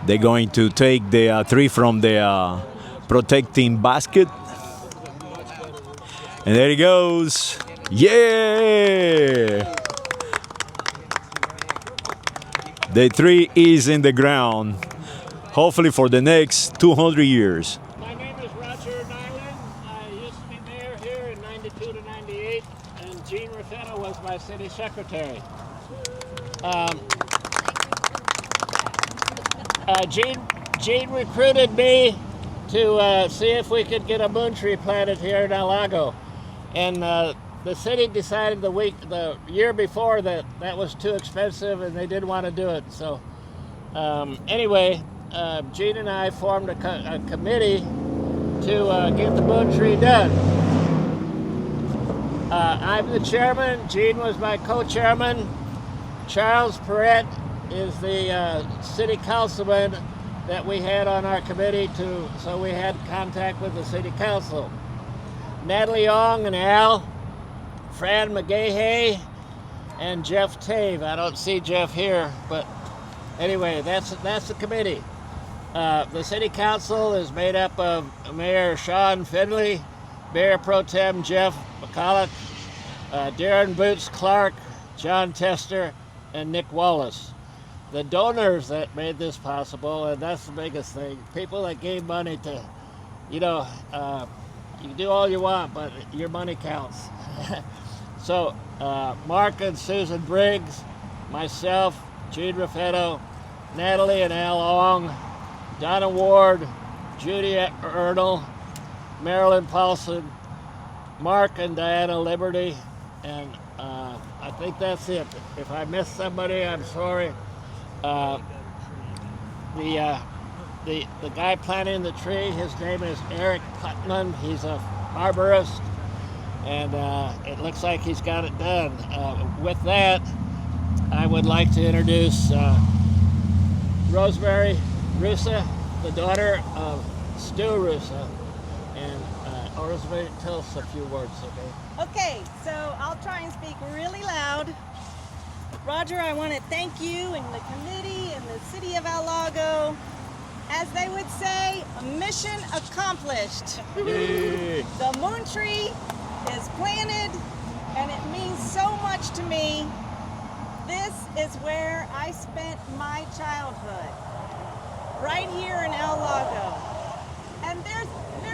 They're going to take the three from the protecting basket. And there he goes. Yeah! The three is in the ground, hopefully for the next 200 years. My name is Roger Nyland. I used to be mayor here in 92 to 98, and Gene Raffetto was my city secretary. Gene recruited me to see if we could get a moon tree planted here in El Lago. And the city decided the year before that was too expensive and they didn't want to do it. So anyway, Gene and I formed a committee to get the moon tree done. I'm the chairman. Gene was my co-chairman. Charles Perret is the city councilman that we had on our committee so we had contact with the city council. Natalie Ong and Al, Fran McGahey, and Jeff Tave. I don't see Jeff here, but anyway, that's the committee. The city council is made up of Mayor Sean Finley, Mayor Pro Tem Jeff McCulloch, Darren Boots Clark, John Tester, and Nick Wallace. The donors that made this possible, and that's the biggest thing, people that gave money to, you can do all you want, but your money counts. So Mark and Susan Briggs, myself, Gene Raffetto, Natalie and Al Ong, Donna Ward, Judy Ernle, Marilyn Paulson, Mark and Diana Liberty, and I think that's it. If I missed somebody, I'm sorry. The guy planting the tree, his name is Eric Putnam. He's a arborist, and it looks like he's got it done. With that, I would like to introduce Rosemary Russa, the daughter of Stu Russa. And Rosemary, tell us a few words, okay? Okay, so I'll try and speak really loud. Roger, I want to thank you and the committee and the city of El Lago. As they would say, mission accomplished. Yay. The moon tree is planted, and it means so much to me. This is where I spent my childhood, right here in El Lago. And there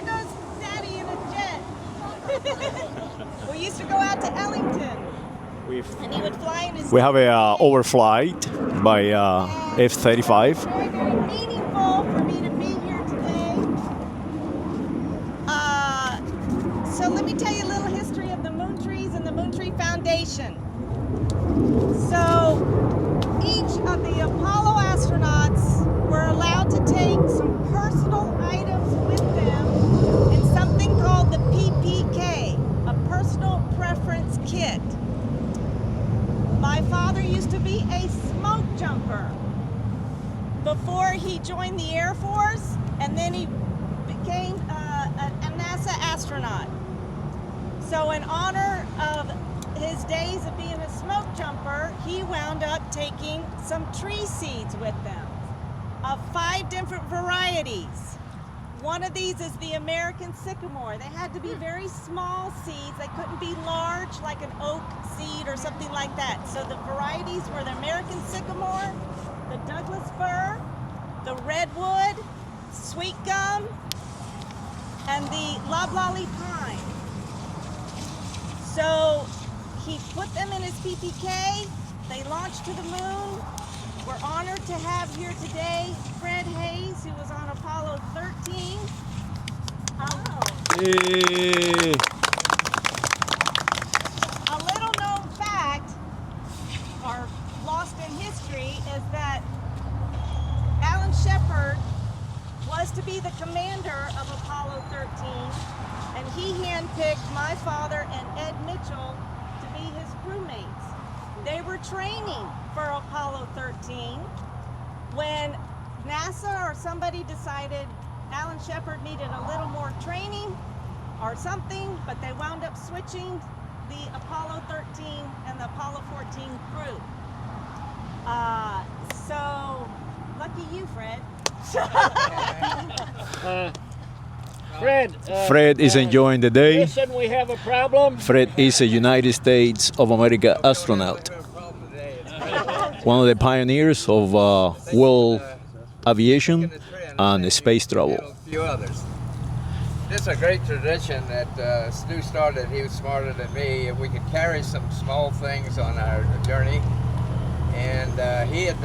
goes Daddy in a jet. We used to go out to Ellington, and he would fly in his. We have a overflight by F-35. Very, very meaningful for me to be here today. So let me tell you a little history of the Moon Trees and the Moon Tree Foundation. So each of the Apollo astronauts were allowed to take some personal items with them in something called the PPK, a personal preference kit. My father used to be a smoke jumper before he joined the Air Force, and then he became a NASA astronaut. So in honor of his days of being a smoke jumper, he wound up taking some tree seeds with them of 5 different varieties. One of these is the American sycamore. They had to be very small seeds. They couldn't be large like an oak seed or something like that. So the varieties were the American sycamore, the Douglas fir, the redwood, sweet gum, and the loblolly pine. So he put them in his PPK. They launched to the moon. We're honored to have here today Fred Hayes, who was on Apollo 13. Yay. A little known fact, or lost in history, is that Alan Shepard was to be the commander of Apollo 13, and he handpicked my father and Ed Mitchell to be his crewmates. They were training for Apollo 13 when NASA or somebody decided Alan Shepard needed a little more training or something, but they wound up switching the Apollo 13 and the Apollo 14 crew. So lucky you, Fred. Fred. Fred is enjoying the day. Listen, we have a problem. Fred is a United States of America astronaut, one of the pioneers of world aviation and space travel. A few others. This is a great tradition that Stu started. He was smarter than me. We could carry some small things on our journey. And he had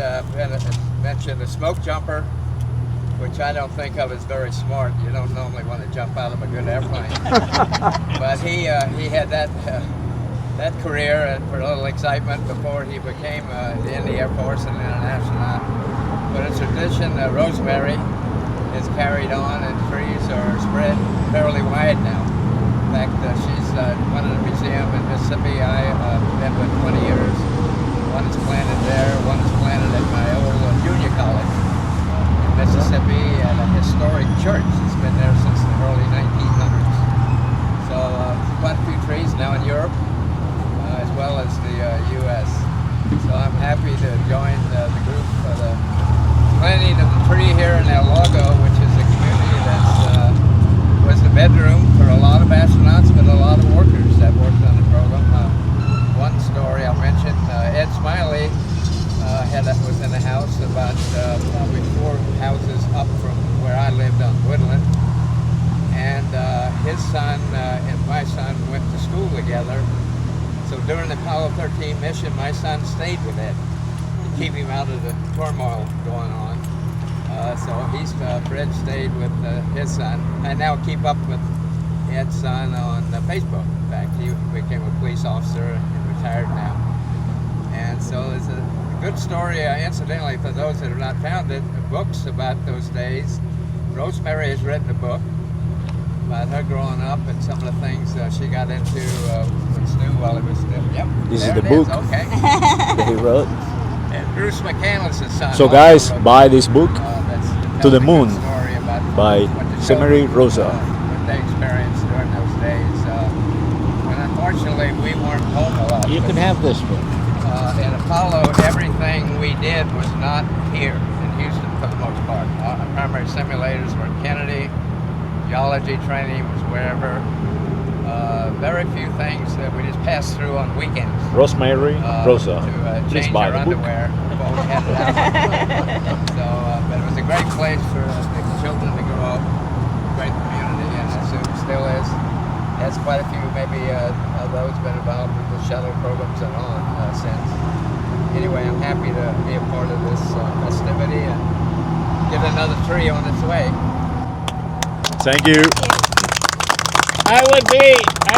mentioned a smoke jumper, which I don't think of as very smart. You don't normally want to jump out of a good airplane. But he had that career for a little excitement before he became in the Air Force and then an astronaut. But a tradition, rosemary, is carried on, and trees are spread fairly wide now. In fact, she's one in a museum in Mississippi. I've been with 20 years. One is planted there, one is planted at my old junior college in Mississippi at a historic church. It's been there since the early 1900s. So quite a few trees now in Europe, as well as the U.S. So I'm happy to join the group for the planting of the tree here in El Lago, which is a community that was the bedroom for a lot of astronauts, but a lot of workers that worked on the program. One story I'll mention, Ed Smiley was in a house about probably 4 houses up from where I lived on Woodland. And his son and my son went to school together. So during the Apollo 13 mission, my son stayed with Ed to keep him out of the turmoil going on. So Fred stayed with his son. I now keep up with Ed's son on Facebook. In fact, he became a police officer and retired now. And so there's a good story, incidentally, for those that have not found it, books about those days. Rosemary has written a book about her growing up and some of the things she got into with Stu while he was still. Yep. This is there the it book. Okay. that he wrote. And Bruce McCandless' son. So also guys, wrote buy this book, that's To the tells a good Moon story about by what the Seminary children, Rosa. What they experienced during those days. And unfortunately, we weren't home a lot. You can have this book. In Apollo, everything we did was not here in Houston for the most part. Our primary simulators were in Kennedy. Geology training was wherever. Very few things that we just passed through on weekends. Rosemary Rosa. To Please change buy our the book. underwear before we headed out. So, but it was a great place for the children to grow up. Great community, and I assume it still is. Has quite a few, maybe of those been involved with the shuttle programs and on since. Anyway, I'm happy to be a part of this festivity and get another tree on its way. Thank you. I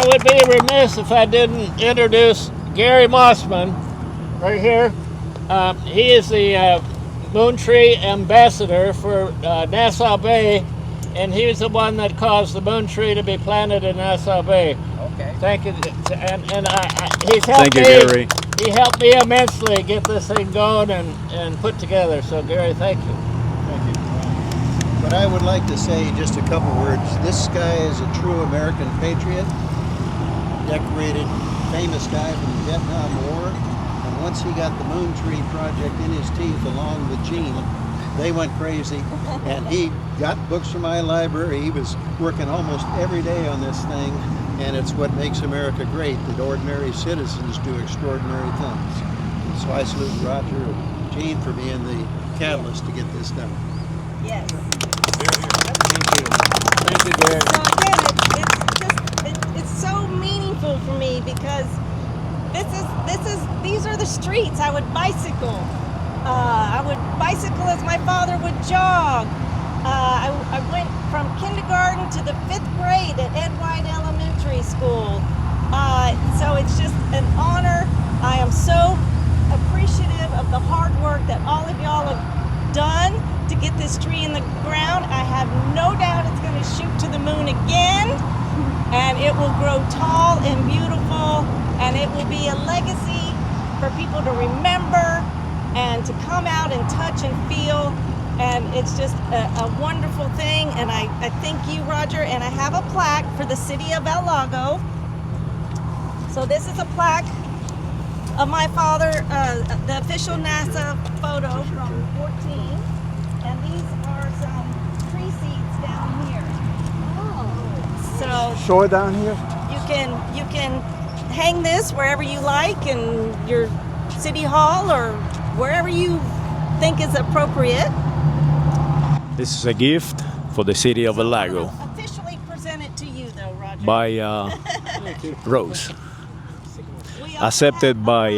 would be remiss if I didn't introduce Gary Mossman, right here. He is the Moon Tree Ambassador for Nassau Bay, and he was the one that caused the moon tree to be planted in Nassau Bay. Okay. Thank you, and he's helped Thank you, me. Gary. He helped me immensely get this thing going and put together. So Gary, thank you. Thank you. But I would like to say just a couple words. This guy is a true American patriot, decorated, famous guy from the Vietnam War. And once he got the Moon Tree Project in his teeth along with Gene, they went crazy. And he got books from my library. He was working almost every day on this thing. And it's what makes America great, that ordinary citizens do extraordinary things. So I salute Roger and Gene for being the catalyst to get this done. Yes. Thank you. Thank you, Gary. So again, it's so meaningful for me because these are the streets. I would bicycle. I would bicycle as my father would jog. I went from kindergarten to the 5th grade at Ed White Elementary School. So it's just an honor. I am so appreciative of the hard work that all of y'all have done to get this tree in the ground. I have no doubt it's going to shoot to the moon again, and it will grow tall and beautiful, and it will be a legacy for people to remember and to come out and touch and feel. And it's just a wonderful thing, and I thank you, Roger. And I have a plaque for the city of El Lago. So this is a plaque of my father, the official NASA photo from 14, and these are some tree seeds down here. So Show it down here. you can hang this wherever you like in your city hall or wherever you think is appropriate. This is a gift for the city of El Lago Officially present it to you though, Roger. by Rose, We also accepted have, by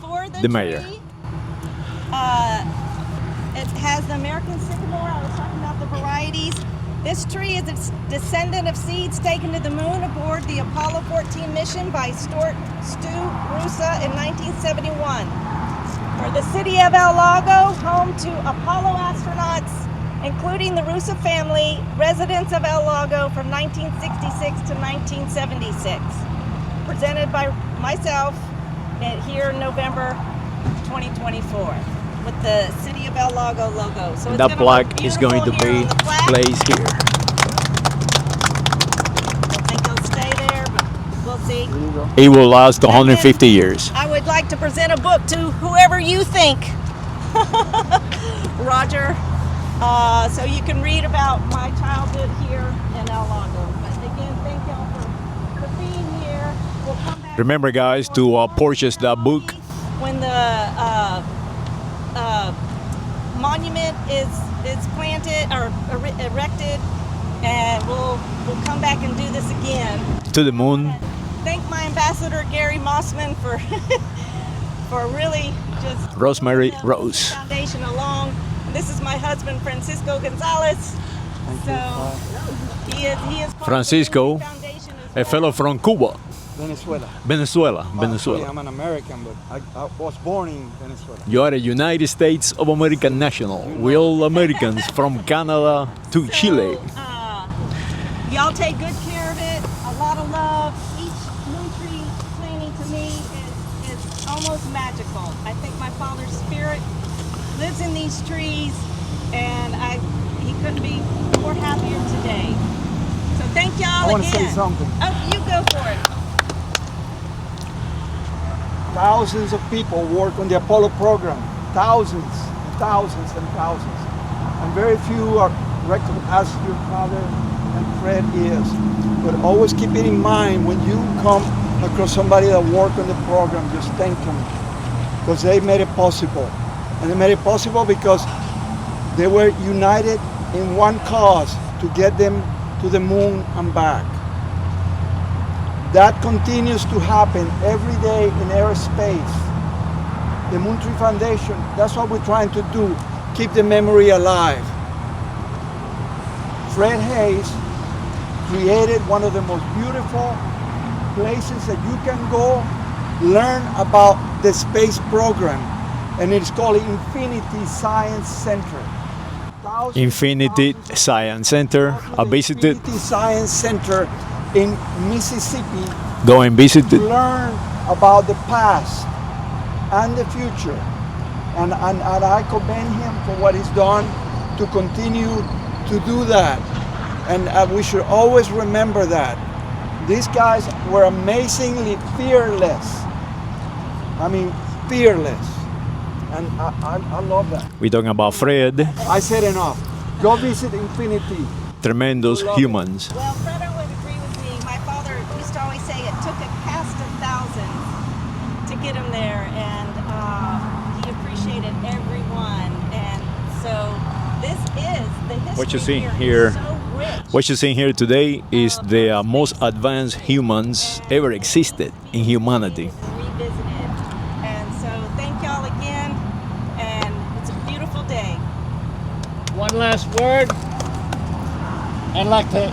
for the mayor. tree, it has the American sycamore. I was talking about the varieties. This tree is a descendant of seeds taken to the moon aboard the Apollo 14 mission by Stu Roosa in 1971. For the city of El Lago, home to Apollo astronauts, including the Roosa family, residents of El Lago from 1966 to 1976. Presented by myself here in November 2024 with the City of El Lago logo. So it's That gonna look plaque is going to beautiful be here on the plaque. placed here. I think it'll stay there, but we'll see. There you go. It will last 150 years. I would like to present a book to whoever you think, Roger, so you can read about my childhood here in El Lago. But again, thank y'all for being here. We'll come back. Remember, guys, to purchase that book. When the monument is planted or erected, and we'll come back and do this again. To the moon. Thank my ambassador Gary Mossman for for really just Rosemary bringing the Rose. Foundation along. And this is my husband Francisco Gonzalez. So he is part of Francisco, the foundation as A well. fellow from Cuba, Venezuela. Venezuela, Actually, Venezuela. I'm an American, but I was born in Venezuela. You are a United States of America national. We all Americans from Canada to Chile. Y'all take good care of it. A lot of love. Each moon tree planting to me is almost magical. I think my father's spirit lives in these trees, and he couldn't be more happier today. So thank y'all I want to again. say something. Oh, you go for it. Thousands of people work on the Apollo program. Thousands, thousands and thousands. And very few are reckoned as your father and Fred is. But always keep it in mind when you come across somebody that worked on the program, just thank them. Because they made it possible. And they made it possible because they were united in one cause, to get them to the moon and back. That continues to happen every day in aerospace. The Moon Tree Foundation, that's what we're trying to do, keep the memory alive. Fred Hayes created one of the most beautiful places that you can go learn about the space program, and it's called Infinity Science Center. Infinity Science Center. I visited. Infinity Science Center in Mississippi. Go and visit To it. learn about the past and the future. And I commend him for what he's done to continue to do that. And we should always remember that. These guys were amazingly fearless. I mean, fearless. And I love that. We're talking about Fred. I said enough. Go visit Infinity. Tremendous humans. Well, Fredo would agree with me. My father used to always say it took a cast of thousands to get him there, and he appreciated everyone. And so this is the history. What you see here here- is so rich. What you're seeing here today is the most advanced humans ever existed in humanity. Revisited. And so thank y'all again, and it's a beautiful day. One last word. I'd like to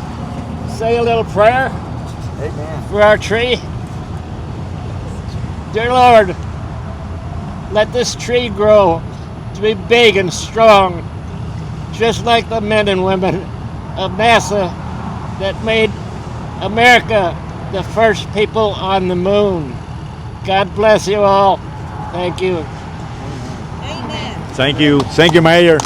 say a little prayer Amen. for our tree. Dear Lord, let this tree grow to be big and strong, just like the men and women of NASA that made America the first people on the moon. God bless you all. Thank you. Amen. Thank you, Mayor.